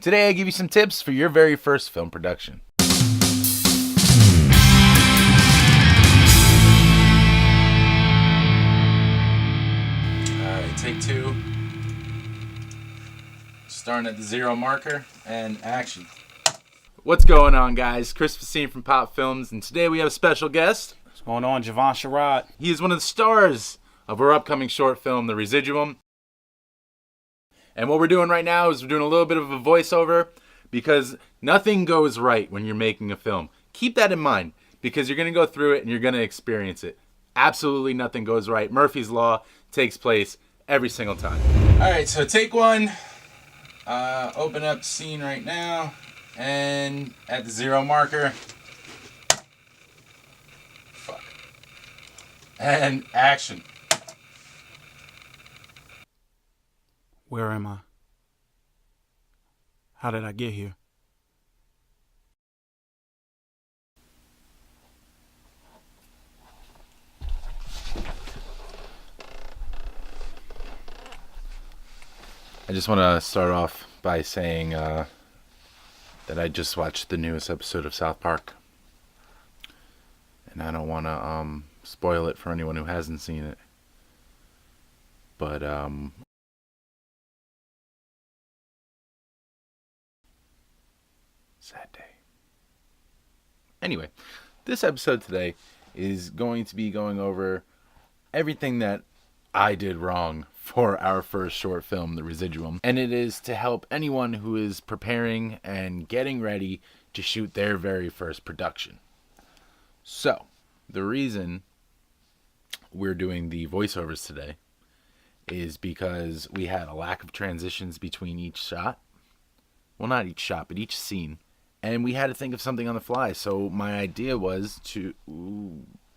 Today I give you some tips for your very first film production. Alright, take two. Starting at the 0 marker and action. What's going on, guys? Chris from Pop Films, and today we have a special guest. What's going on, Javon Sherrod? He is one of the stars of our upcoming short film, The Residuum. And what we're doing right now is we're doing a little bit of a voiceover because nothing goes right when you're making a film. Keep that in mind because you're going to go through it and you're going to experience it. Absolutely nothing goes right. Murphy's Law takes place every single time. All right, so take one. Open up the scene right now. And at the 0 marker. Fuck. And action. Where am I? How did I get here? I just want to start off by saying that I just watched the newest episode of South Park. And I don't want to spoil it for anyone who hasn't seen it. But sad day. Anyway, this episode today is going to be going over everything that I did wrong for our first short film, The Residuum. And it is to help anyone who is preparing and getting ready to shoot their very first production. So, the reason we're doing the voiceovers today is because we had a lack of transitions between each shot. Well, not each shot, but each scene. And we had to think of something on the fly. So my idea was to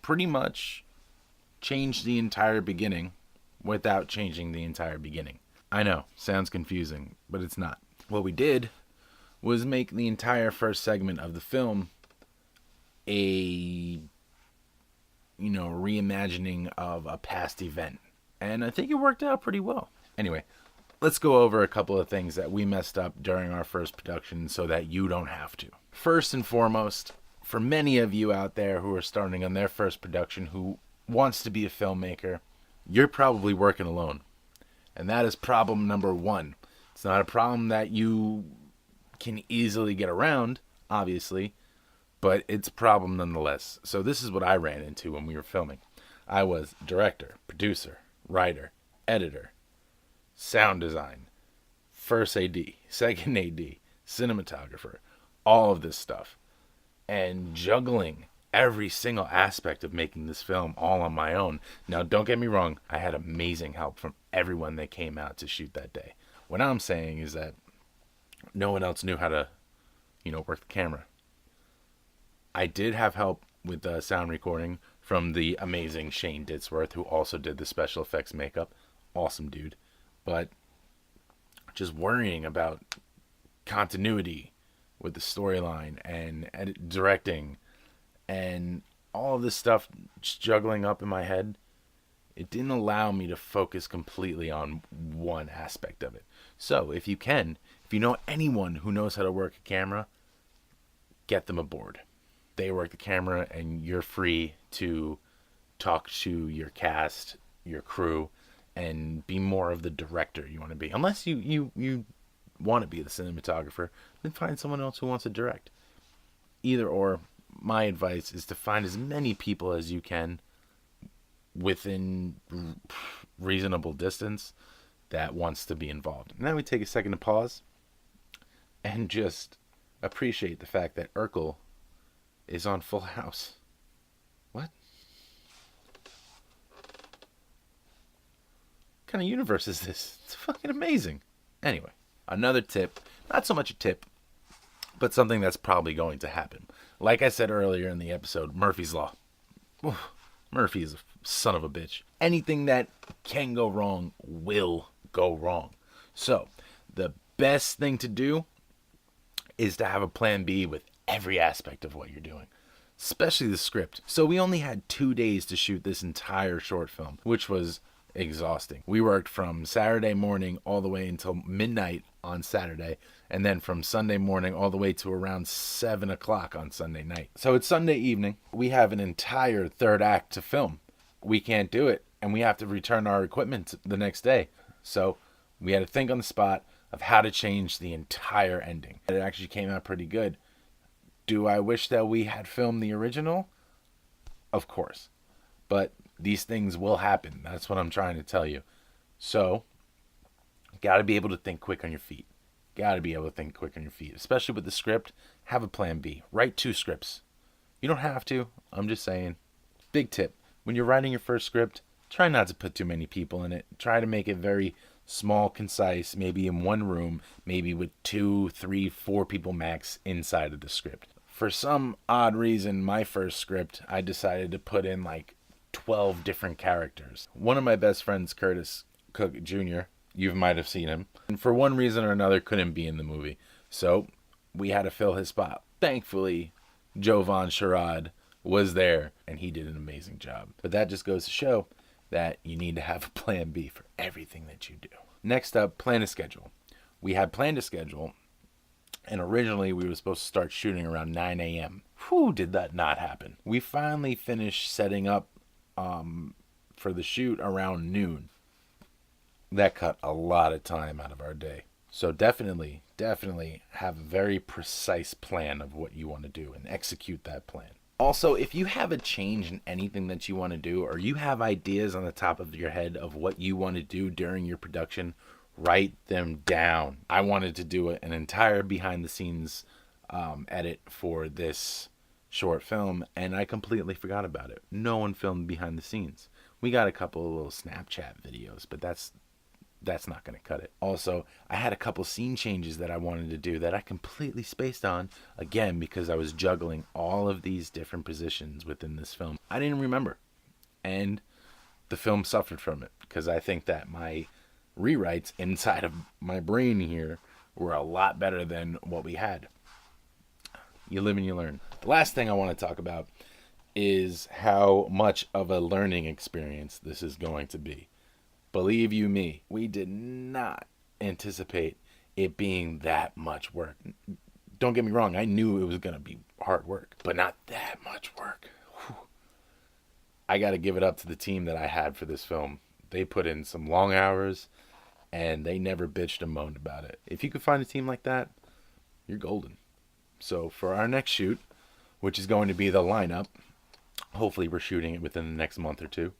pretty much change the entire beginning without changing the entire beginning. I know, sounds confusing, but it's not. What we did was make the entire first segment of the film a, reimagining of a past event. And I think it worked out pretty well. Anyway, let's go over a couple of things that we messed up during our first production so that you don't have to. First and foremost, for many of you out there who are starting on their first production who wants to be a filmmaker, you're probably working alone. And that is problem number one. It's not a problem that you can easily get around, obviously, but it's a problem nonetheless. So this is what I ran into when we were filming. I was director, producer, writer, editor, sound design, first AD, second AD, cinematographer, all of this stuff. And juggling every single aspect of making this film all on my own. Now, don't get me wrong, I had amazing help from everyone that came out to shoot that day. What I'm saying is that no one else knew how to, work the camera. I did have help with the sound recording from the amazing Shane Ditzworth, who also did the special effects makeup. Awesome dude. But just worrying about continuity with the storyline and directing and all of this stuff just juggling up in my head, it didn't allow me to focus completely on one aspect of it. So if you know anyone who knows how to work a camera, get them aboard. They work the camera and you're free to talk to your cast, your crew, and be more of the director you want to be. Unless you want to be the cinematographer, then find someone else who wants to direct. Either or, my advice is to find as many people as you can within reasonable distance that wants to be involved. And then we take a second to pause and just appreciate the fact that Urkel is on Full House. What? What kind of universe is this? It's fucking amazing. Anyway, another tip. Not so much a tip, but something that's probably going to happen. Like I said earlier in the episode, Murphy's Law. Murphy is a son of a bitch. Anything that can go wrong will go wrong. So, the best thing to do is to have a plan B with every aspect of what you're doing, especially the script. So we only had 2 days to shoot this entire short film, which was exhausting. We worked from Saturday morning all the way until midnight on Saturday, and then from Sunday morning all the way to around 7 o'clock on Sunday night. So it's Sunday evening. We have an entire third act to film. We can't do it, and we have to return our equipment the next day. So we had to think on the spot of how to change the entire ending. It actually came out pretty good. Do I wish that we had filmed the original? Of course. But these things will happen. That's what I'm trying to tell you. So, got to be able to think quick on your feet. Got to be able to think quick on your feet. Especially with the script, have a plan B. Write 2 scripts. You don't have to. I'm just saying. Big tip. When you're writing your first script, try not to put too many people in it. Try to make it very small, concise, maybe in one room, maybe with 2, 3, 4 people max inside of the script. For some odd reason, my first script, I decided to put in like 12 different characters. One of my best friends, Curtis Cook Jr., you might have seen him, and for one reason or another couldn't be in the movie. So we had to fill his spot. Thankfully, Jovan Sherrod was there, and he did an amazing job. But that just goes to show that you need to have a plan B for everything that you do. Next up, plan a schedule. We had planned a schedule, and originally we were supposed to start shooting around 9 a.m. Whew, did that not happen. We finally finished setting up for the shoot around noon. That cut a lot of time out of our day. So definitely have a very precise plan of what you want to do and execute that plan. Also, if you have a change in anything that you want to do, or you have ideas on the top of your head of what you want to do during your production, write them down. I wanted to do an entire behind the scenes edit for this short film, and I completely forgot about it. No one filmed behind the scenes. We got a couple of little Snapchat videos, but that's not going to cut it. Also, I had a couple scene changes that I wanted to do that I completely spaced on, again, because I was juggling all of these different positions within this film. I didn't remember, and the film suffered from it, because I think that my rewrites inside of my brain here were a lot better than what we had. You live and you learn. The last thing I want to talk about is how much of a learning experience this is going to be. Believe you me, we did not anticipate it being that much work. Don't get me wrong, I knew it was going to be hard work, but not that much work. Whew. I got to give it up to the team that I had for this film. They put in some long hours, and they never bitched and moaned about it. If you could find a team like that, you're golden. So for our next shoot, which is going to be the lineup, hopefully we're shooting it within the next month or two,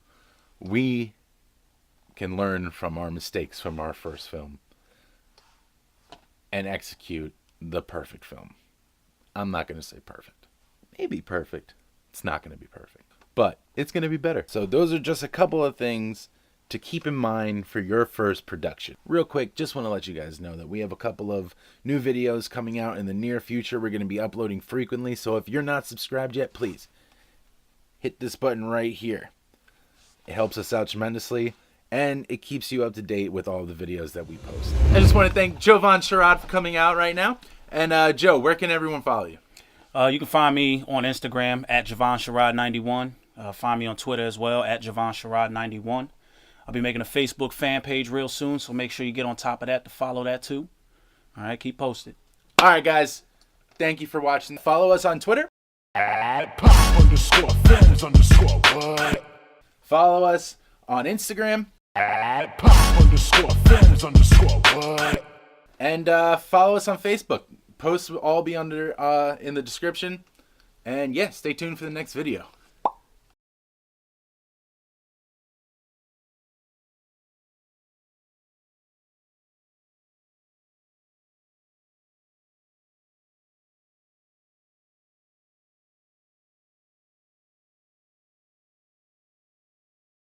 we can learn from our mistakes from our first film and execute the perfect film. I'm not going to say perfect. Maybe perfect. It's not going to be perfect, but it's going to be better. So those are just a couple of things to keep in mind for your first production. Real quick, just want to let you guys know that we have a couple of new videos coming out in the near future. We're going to be uploading frequently, so if you're not subscribed yet, please hit this button right here. It helps us out tremendously, and it keeps you up to date with all the videos that we post. I just want to thank Jovan Sherrod for coming out right now. And Joe, where can everyone follow you? You can find me on Instagram at JovanSherrod91. Find me on Twitter as well at JovanSherrod91. I'll be making a Facebook fan page real soon, so make sure you get on top of that to follow that too. All right, keep posted. All right, guys. Thank you for watching. Follow us on Twitter at pop_films_what. Follow us on Instagram at pop_films_what. And follow us on Facebook. Posts will all be under in the description. And yeah, stay tuned for the next video.